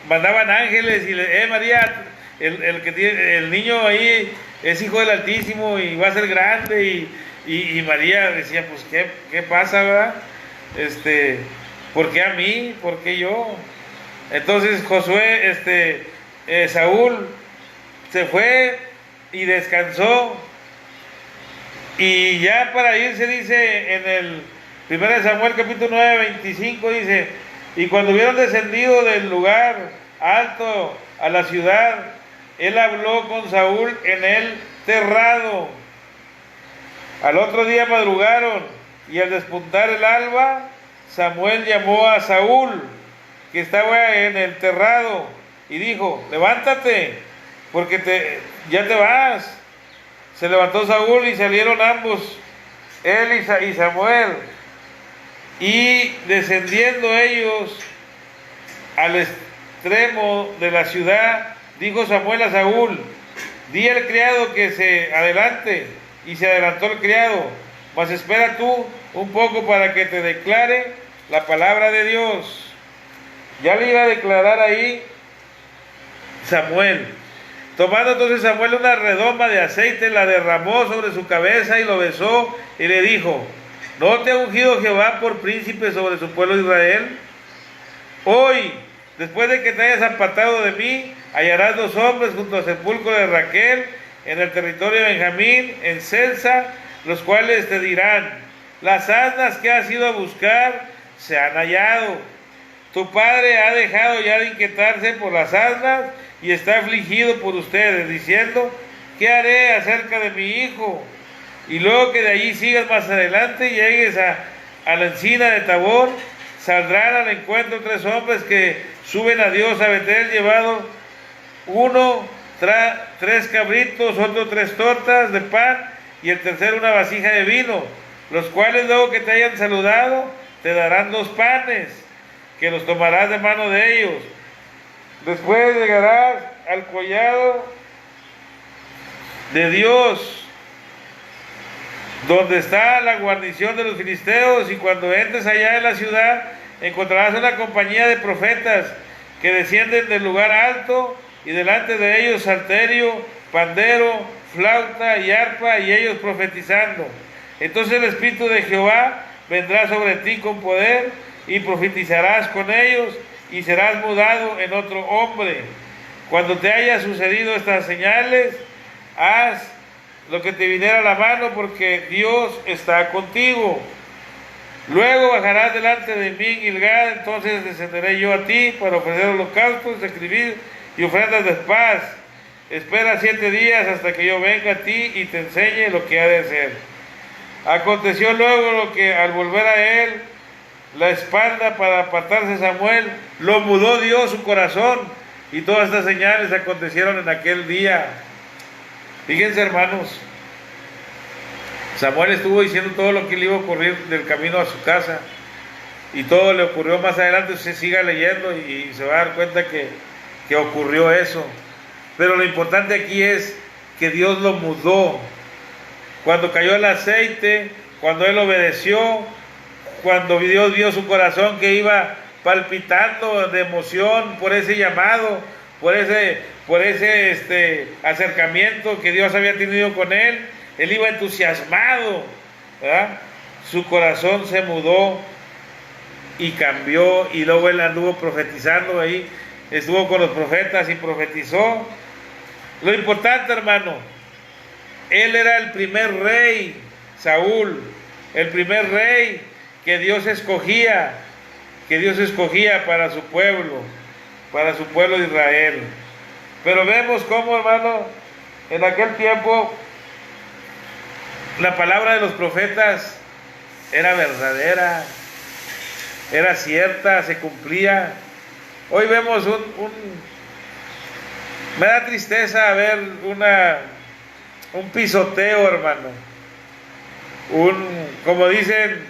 Speaker 1: mandaban ángeles y María, el que tiene, el niño ahí es hijo del Altísimo y va a ser grande, y María decía, pues, ¿qué pasa, verdad? ¿Por qué a mí? ¿Por qué yo? Entonces Saúl se fue y descansó, y ya para irse, dice en el 1 Samuel capítulo 9, 25, dice, y cuando hubieron descendido del lugar alto a la ciudad, él habló con Saúl en el terrado. Al otro día madrugaron, y al despuntar el alba, Samuel llamó a Saúl, que estaba en el terrado, y dijo, levántate, porque ya te vas. Se levantó Saúl y salieron ambos, él y Samuel, y descendiendo ellos al extremo de la ciudad, dijo Samuel a Saúl, di al criado que se adelante, y se adelantó el criado, mas espera tú un poco para que te declare la palabra de Dios. Ya le iba a declarar ahí Samuel. Tomando entonces Samuel una redoma de aceite, la derramó sobre su cabeza y lo besó y le dijo, ¿no te ha ungido Jehová por príncipe sobre su pueblo Israel? Hoy, después de que te hayas apartado de mí, hallarás 2 hombres junto al sepulcro de Raquel en el territorio de Benjamín, en Celsa, los cuales te dirán, las asnas que has ido a buscar se han hallado. Tu padre ha dejado ya de inquietarse por las asnas y está afligido por ustedes, diciendo, ¿qué haré acerca de mi hijo? Y luego que de allí sigas más adelante, llegues a la encina de Tabor, saldrán al encuentro 3 hombres que suben a Dios a Betel, llevado uno 3 cabritos, otro 3 tortas de pan, y el tercero una vasija de vino, los cuales luego que te hayan saludado, te darán 2 panes, que los tomarás de mano de ellos. Después llegarás al collado de Dios, donde está la guarnición de los filisteos, y cuando entres allá en la ciudad, encontrarás una compañía de profetas que descienden del lugar alto, y delante de ellos salterio, pandero, flauta y arpa, y ellos profetizando. Entonces el Espíritu de Jehová vendrá sobre ti con poder, y profetizarás con ellos, y serás mudado en otro hombre. Cuando te haya sucedido estas señales, haz lo que te viniera a la mano, porque Dios está contigo. Luego bajarás delante de mí en Gilgal, entonces descenderé yo a ti para ofrecer holocaustos, sacrificios y ofrendas de paz. Espera 7 días hasta que yo venga a ti y te enseñe lo que ha de hacer. Aconteció luego lo que al volver a él la espalda para apartarse Samuel, lo mudó Dios su corazón, y todas estas señales acontecieron en aquel día. Fíjense, hermanos, Samuel estuvo diciendo todo lo que le iba a ocurrir del camino a su casa, y todo le ocurrió más adelante. Usted siga leyendo y se va a dar cuenta que ocurrió eso. Pero lo importante aquí es que Dios lo mudó. Cuando cayó el aceite, cuando él obedeció, cuando Dios vio su corazón que iba palpitando de emoción por ese llamado, por ese acercamiento que Dios había tenido con él iba entusiasmado, ¿verdad? Su corazón se mudó y cambió, y luego él anduvo profetizando ahí, estuvo con los profetas y profetizó. Lo importante, hermano, él era el primer rey, Saúl, el primer rey que Dios escogía para su pueblo de Israel. Pero vemos cómo, hermano, en aquel tiempo la palabra de los profetas era verdadera, era cierta, se cumplía. Hoy vemos me da tristeza ver un pisoteo, hermano. Como dicen,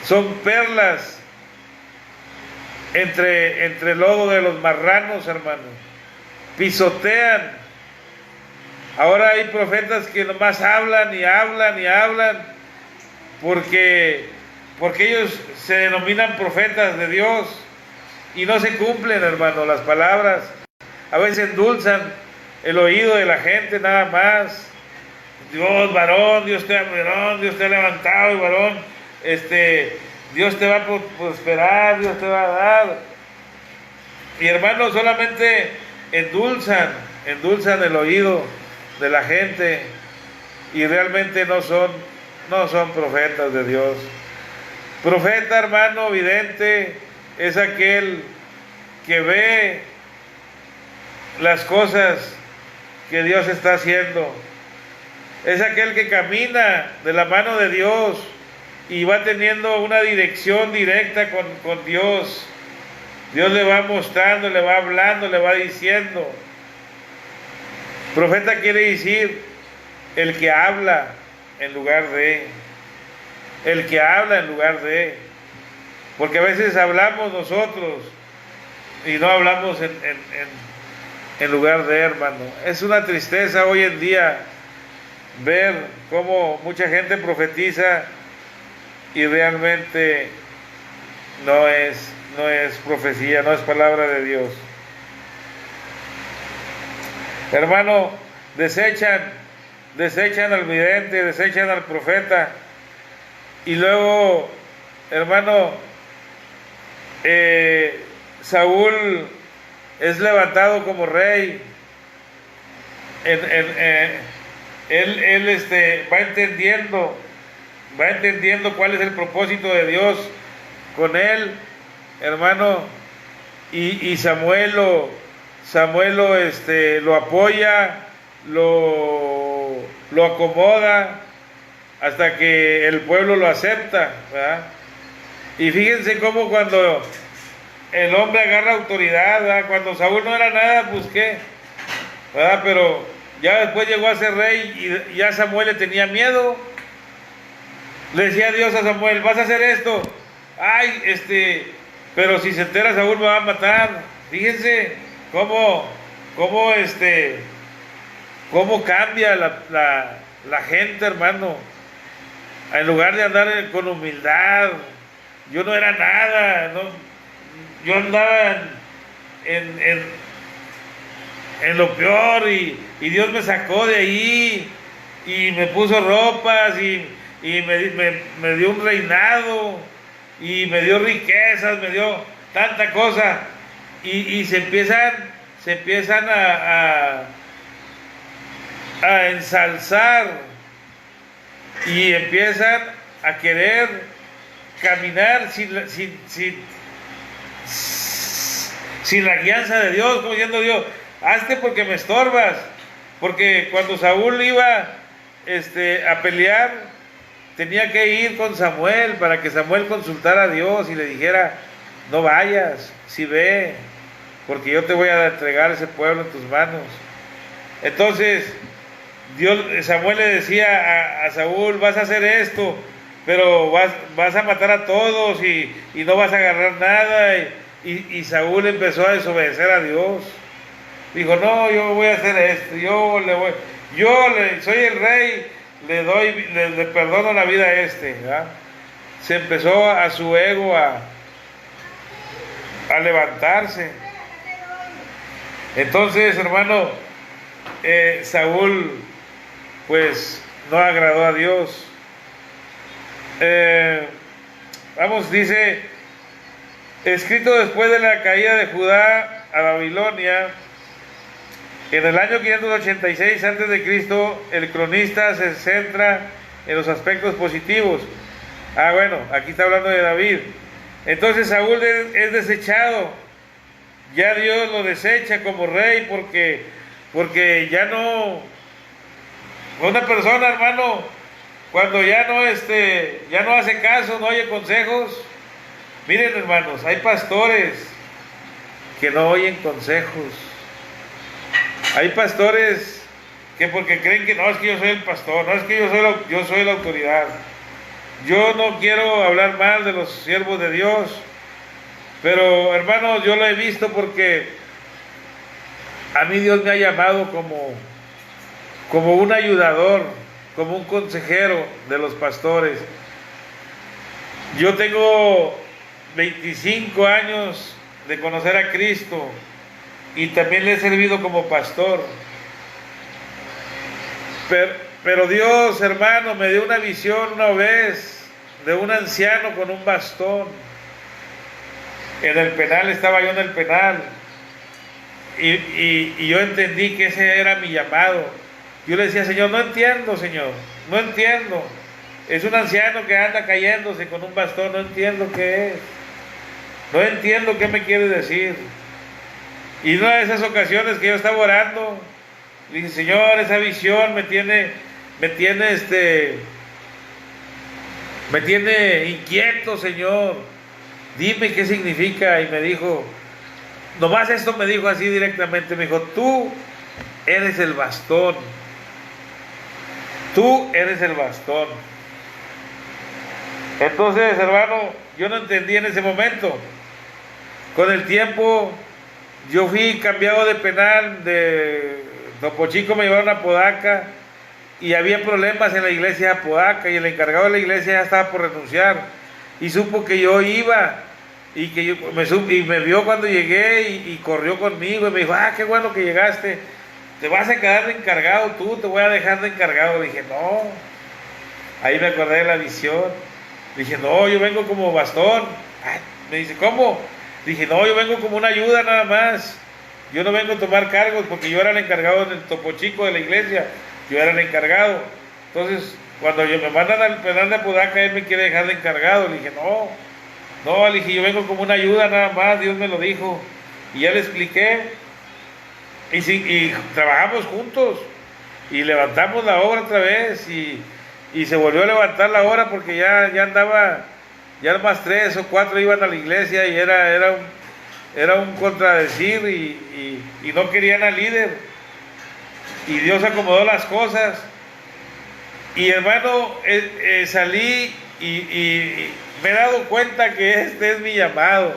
Speaker 1: son perlas entre el lodo de los marranos, hermano. Pisotean. Ahora hay profetas que nomás hablan y hablan y hablan, porque ellos se denominan profetas de Dios, y no se cumplen, hermano, las palabras. a veces endulzan el oído de la gente nada más. Dios, varón, Dios te ha levantado, y varón, Dios te va a prosperar, Dios te va a dar. Y hermanos, solamente endulzan el oído de la gente, y realmente no son profetas de Dios. Profeta, hermano, vidente, es aquel que ve las cosas que Dios está haciendo. Es aquel que camina de la mano de Dios y va teniendo una dirección directa con Dios. Dios le va mostrando, le va hablando, le va diciendo. Profeta quiere decir el que habla en lugar de. El que habla en lugar de. Porque a veces hablamos nosotros y no hablamos en lugar de, hermano. Es una tristeza hoy en día ver cómo mucha gente profetiza y realmente no es profecía, no es palabra de Dios. Hermano, desechan al vidente, desechan al profeta, y luego, hermano, Saúl es levantado como rey. Él va entendiendo cuál es el propósito de Dios con él, hermano, y Samuel lo apoya, lo acomoda hasta que el pueblo lo acepta, ¿verdad? Y fíjense cómo cuando el hombre agarra autoridad, ¿verdad? Cuando Saúl no era nada, pues qué, ¿verdad? Pero ya después llegó a ser rey y ya Samuel le tenía miedo. Le decía Dios a Samuel: vas a hacer esto. Ay, pero si se entera Saúl me va a matar. Fíjense cómo cambia la gente, hermano. En lugar de andar con humildad, yo no era nada, ¿no? Yo andaba en lo peor, y Dios me sacó de ahí y me puso ropas y me dio un reinado y me dio riquezas, me dio tanta cosa, y se empiezan a ensalzar y empiezan a querer caminar sin la guianza de Dios, como diciendo Dios: hazte porque me estorbas. Porque cuando Saúl iba a pelear, tenía que ir con Samuel para que Samuel consultara a Dios y le dijera: no vayas, sí ve, porque yo te voy a entregar ese pueblo en tus manos. Entonces Samuel le decía a Saúl: vas a hacer esto, pero vas a matar a todos y no vas a agarrar nada. Y Saúl empezó a desobedecer a Dios. Dijo: no, yo voy a hacer esto, soy el rey, le perdono la vida a ¿verdad? Se empezó a su ego a levantarse. Entonces, hermano, Saúl pues no agradó a Dios. Dice: escrito después de la caída de Judá a Babilonia, en el año 586 a.C., el cronista se centra en los aspectos positivos. Bueno, aquí está hablando de David. Entonces Saúl es desechado. Ya Dios lo desecha como rey porque ya no. Una persona, hermano, cuando ya no hace caso, no oye consejos. Miren, hermanos, hay pastores que no oyen consejos. Hay pastores que porque creen que no, es que yo soy el pastor, no, es que yo soy la autoridad. Yo no quiero hablar mal de los siervos de Dios, pero hermanos, yo lo he visto porque a mí Dios me ha llamado como un ayudador, como un consejero de los pastores. Yo tengo 25 años de conocer a Cristo, y también le he servido como pastor. Pero Dios, hermano, me dio una visión una vez de un anciano con un bastón. En el penal, estaba yo en el penal, y yo entendí que ese era mi llamado. Yo le decía, Señor, no entiendo, Señor, no entiendo. Es un anciano que anda cayéndose con un bastón, no entiendo qué es. No entiendo qué me quiere decir. Y en una de esas ocasiones que yo estaba orando, dije, Señor, esa visión me tiene inquieto, Señor. Dime qué significa. Y me dijo, nomás esto me dijo así directamente, me dijo, tú eres el bastón. Tú eres el bastón. Entonces, hermano, yo no entendí en ese momento. Con el tiempo, yo fui cambiado de penal, de Topo Chico me llevaron a Apodaca, y había problemas en la iglesia de Apodaca, y el encargado de la iglesia ya estaba por renunciar, y supo que yo iba, y que me vio cuando llegué, y corrió conmigo, y me dijo, qué bueno que llegaste, te vas a quedar de encargado tú, te voy a dejar de encargado. Le dije, no. Ahí me acordé de la visión. Dije, no, yo vengo como bastón. Me dice, ¿cómo? Dije, no, yo vengo como una ayuda nada más. Yo no vengo a tomar cargos, porque yo era el encargado del Topo Chico de la iglesia. Yo era el encargado. Entonces, cuando me mandan al penal de Apodaca, él me quiere dejar de encargado. Le dije, no, le dije, yo vengo como una ayuda nada más, Dios me lo dijo. Y ya le expliqué. Y trabajamos juntos. Y levantamos la obra otra vez. Y se volvió a levantar la obra, porque ya andaba, ya más 3 o 4 iban a la iglesia, y era un contradecir, y no querían al líder. Y Dios acomodó las cosas. Y hermano, salí y me he dado cuenta que este es mi llamado.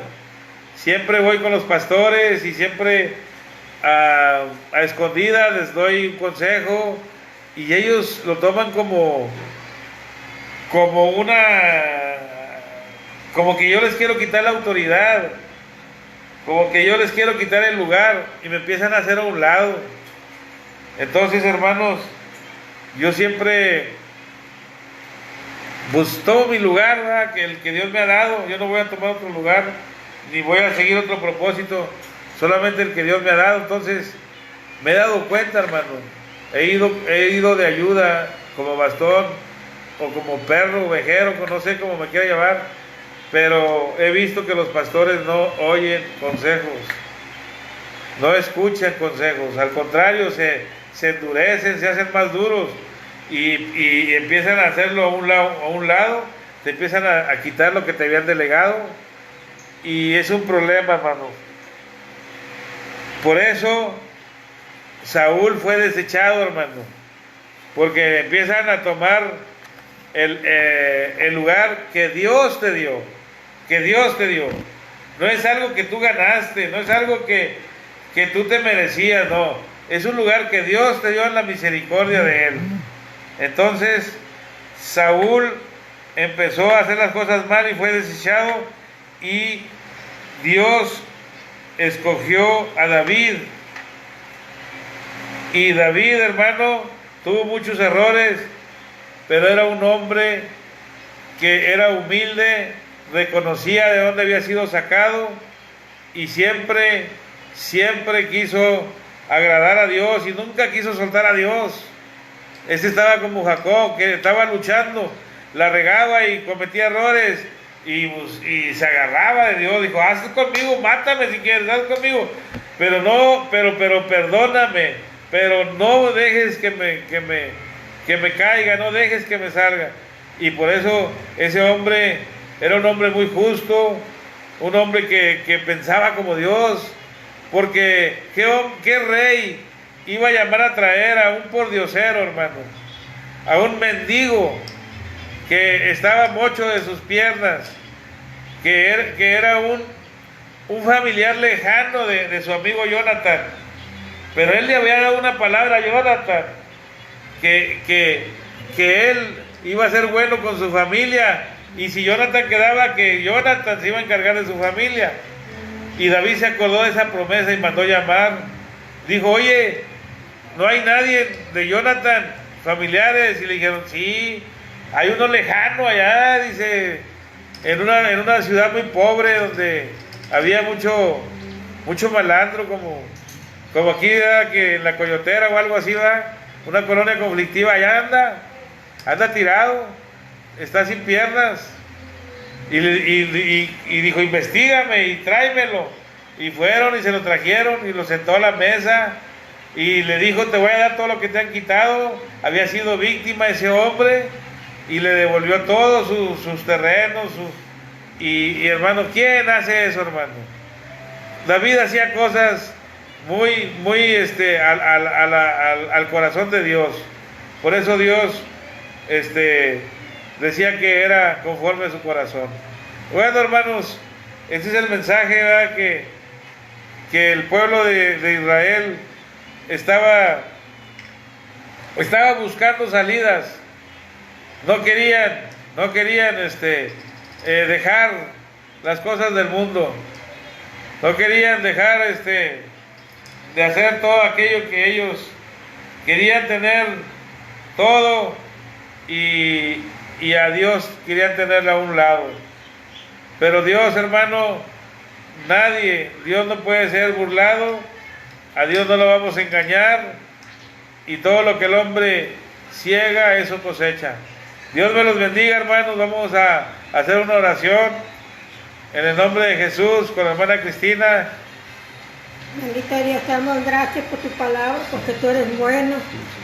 Speaker 1: Siempre voy con los pastores, y siempre a escondidas les doy un consejo, y ellos lo toman como que yo les quiero quitar la autoridad, como que yo les quiero quitar el lugar, y me empiezan a hacer a un lado. Entonces, hermanos, yo siempre tomo mi lugar, ¿verdad? Que el que Dios me ha dado. Yo no voy a tomar otro lugar, ni voy a seguir otro propósito, solamente el que Dios me ha dado. Entonces, me he dado cuenta, hermano, he ido de ayuda como bastón, o como perro, ovejero, no sé cómo me quiera llamar, pero he visto que los pastores no oyen consejos, no escuchan consejos, al contrario, se endurecen, se hacen más duros, y empiezan a hacerlo a un lado, te empiezan a quitar lo que te habían delegado, y es un problema, hermano. Por eso Saúl fue desechado, hermano, porque empiezan a tomar el lugar que Dios te dio, no es algo que tú ganaste, no es algo que tú te merecías, no, es un lugar que Dios te dio en la misericordia de Él. Entonces, Saúl empezó a hacer las cosas mal y fue desechado, y Dios escogió a David, y David, hermano, tuvo muchos errores, pero era un hombre que era humilde, reconocía de dónde había sido sacado, y siempre quiso agradar a Dios, y nunca quiso soltar a Dios. Estaba como Jacob, que estaba luchando, la regaba y cometía errores, y se agarraba de Dios. Dijo, haz conmigo, mátame si quieres, haz conmigo, pero perdóname, pero no dejes que me caiga, no dejes que me salga. Y por eso ese hombre era un hombre muy justo, un hombre que pensaba como Dios, porque ¿qué rey iba a llamar a traer a un pordiosero, hermano? A un mendigo que estaba mocho de sus piernas, que era un familiar lejano de su amigo Jonathan, pero él le había dado una palabra a Jonathan, que él iba a ser bueno con su familia, y si Jonathan quedaba, que Jonathan se iba a encargar de su familia. Y David se acordó de esa promesa y mandó llamar. Dijo, oye, no hay nadie de Jonathan, familiares. Y le dijeron, sí, hay uno lejano allá, dice, en una ciudad muy pobre donde había mucho malandro, como aquí, ¿verdad? Que en la Coyotera o algo así, ¿verdad? Una colonia conflictiva, allá anda tirado, está sin piernas. Y dijo, investígame y tráemelo. Y fueron y se lo trajeron y lo sentó a la mesa y le dijo, te voy a dar todo lo que te han quitado. Había sido víctima ese hombre y le devolvió todos sus terrenos. Y hermano, ¿quién hace eso, hermano? David hacía cosas muy al corazón de Dios. Por eso Dios decía que era conforme a su corazón. Bueno, hermanos, este es el mensaje, ¿verdad? Que el pueblo de Israel estaba buscando salidas. No querían dejar las cosas del mundo. No querían dejar de hacer todo aquello que ellos querían tener todo, y a Dios querían tenerla a un lado. Pero Dios, hermano, Dios no puede ser burlado, a Dios no lo vamos a engañar, y todo lo que el hombre ciega, eso cosecha. Dios me los bendiga, hermanos. Vamos a hacer una oración en el nombre de Jesús con la hermana Cristina.
Speaker 2: Bendito Dios, te damos gracias por tu palabra, porque tú eres bueno,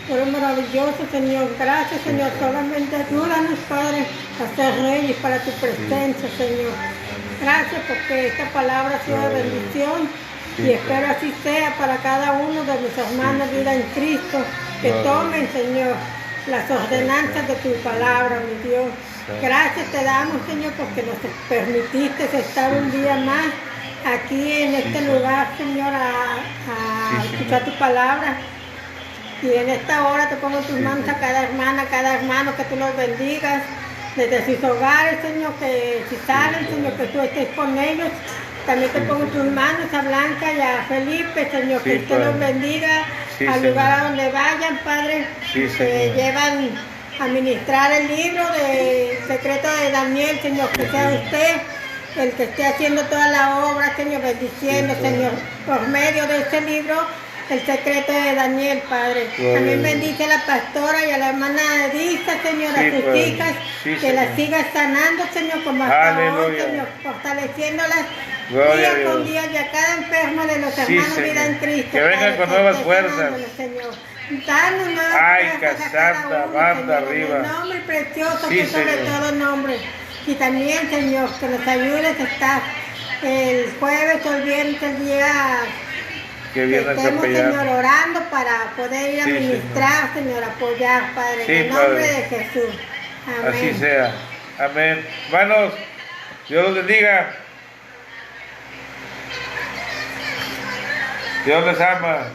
Speaker 2: tú eres maravilloso, Señor. Gracias, Señor. Solamente ayúdanos, Padre, a ser reyes para tu presencia, Señor. Gracias porque esta palabra ha sido de bendición, y espero así sea para cada uno de mis hermanos de vida en Cristo, que tomen, Señor, las ordenanzas de tu palabra, mi Dios. Gracias te damos, Señor, porque nos permitiste estar un día más aquí en este lugar, Señor, a escuchar tu palabra. Y en esta hora te pongo en tus manos a cada hermana, a cada hermano, que tú los bendigas desde sus hogares, Señor, que si salen, Señor, que tú estés con ellos. También te pongo en tus manos a Blanca y a Felipe, Señor, que usted los bendiga al lugar a donde vayan, Padre, que llevan a ministrar el libro de Secreto de Daniel, Señor, que sea usted el que esté haciendo toda la obra, Señor, bendiciendo, Señor, por medio de este libro, el secreto de Daniel, Padre. También bendice a la pastora y a la hermana Edisa, Señor, a sus hijas, que las sigas sanando, Señor, como hasta hoy, Señor, fortaleciéndolas día con día, y a cada enfermo de los hermanos vida en Cristo.
Speaker 1: Que vengan con nuevas fuerzas.
Speaker 2: Señor. Danos nuevas fuerzas a cada uno,
Speaker 1: banda
Speaker 2: Señor,
Speaker 1: arriba.
Speaker 2: en el nombre precioso que sobre todo nombre. Y también, Señor, que nos ayudes a estar el jueves o el viernes, el día que estemos, Señor, orando para poder ir a ministrar, Señor, apoyar, Padre, en el nombre de Jesús. Amén.
Speaker 1: Así sea. Amén. Hermanos, Dios los bendiga. Dios les ama.